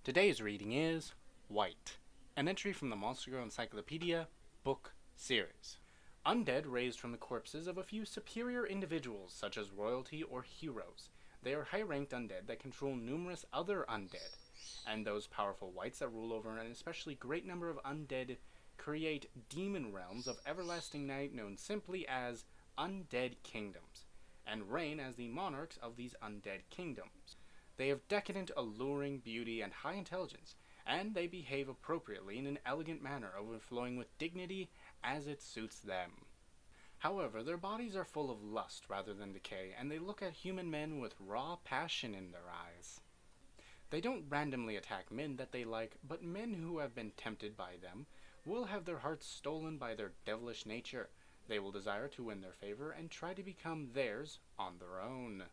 Today's reading is Wight, an entry from the Monster Girl Encyclopedia book series. Undead raised from the corpses of a few superior individuals such as royalty or heroes. They are high-ranked undead that control numerous other undead, and those powerful wights that rule over an especially great number of undead create demon realms of everlasting night known simply as undead kingdoms, and reign as the monarchs of these undead kingdoms. They have decadent, alluring beauty and high intelligence, and they behave appropriately in an elegant manner, overflowing with dignity as it suits them. However, their bodies are full of lust rather than decay, and they look at human men with raw passion in their eyes. They don't randomly attack men that they like, but men who have been tempted by them will have their hearts stolen by their devilish nature. They will desire to win their favor and try to become theirs on their own.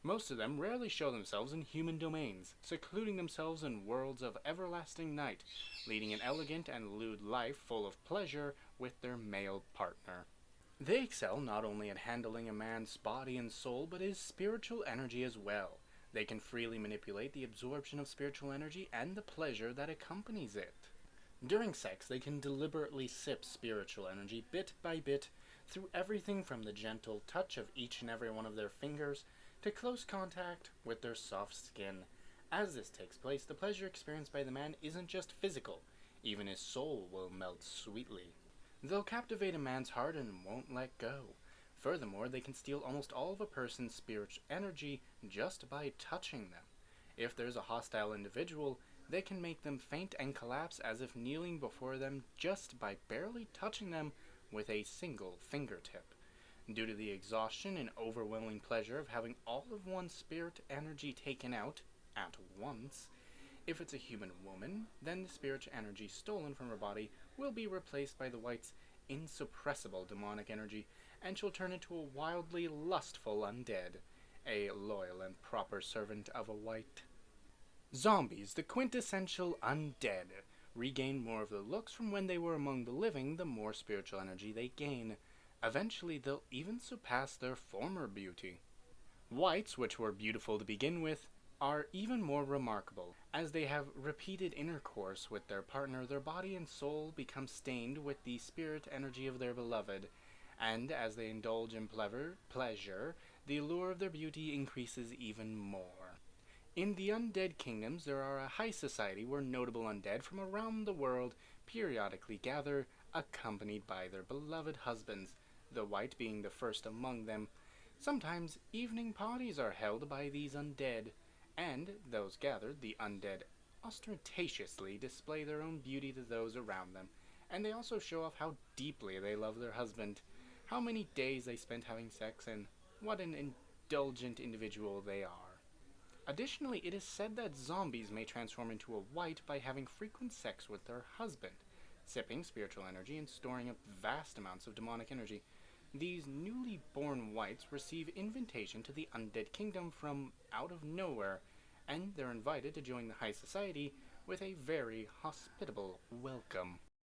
Most of them rarely show themselves in human domains, secluding themselves in worlds of everlasting night, leading an elegant and lewd life full of pleasure with their male partner. They excel not only at handling a man's body and soul, but his spiritual energy as well. They can freely manipulate the absorption of spiritual energy and the pleasure that accompanies it. During sex, they can deliberately sip spiritual energy bit by bit through everything from the gentle touch of each and every one of their fingers to close contact with their soft skin. As this takes place, the pleasure experienced by the man isn't just physical, even his soul will melt sweetly. They'll captivate a man's heart and won't let go. Furthermore, they can steal almost all of a person's spiritual energy just by touching them. If there's a hostile individual, they can make them faint and collapse as if kneeling before them just by barely touching them with a single fingertip. Due to the exhaustion and overwhelming pleasure of having all of one's spirit energy taken out at once, if it's a human woman, then the spiritual energy stolen from her body will be replaced by the wight's insuppressible demonic energy, and she'll turn into a wildly lustful undead, a loyal and proper servant of a wight. Zombies, the quintessential undead, regain more of their looks from when they were among the living. The more spiritual energy they gain, eventually they'll even surpass their former beauty. Wights, which were beautiful to begin with, are even more remarkable. As they have repeated intercourse with their partner, their body and soul become stained with the spirit energy of their beloved, and as they indulge in pleasure, the allure of their beauty increases even more. In the undead kingdoms, there are a high society where notable undead from around the world periodically gather, accompanied by their beloved husbands, the wight being the first among them. Sometimes evening parties are held by these undead, and those gathered, the undead, ostentatiously display their own beauty to those around them, and they also show off how deeply they love their husband, how many days they spent having sex, and what an indulgent individual they are. Additionally, it is said that zombies may transform into a wight by having frequent sex with their husband, sipping spiritual energy and storing up vast amounts of demonic energy. These newly born wights receive invitation to the undead kingdom from out of nowhere, and they're invited to join the high society with a very hospitable welcome.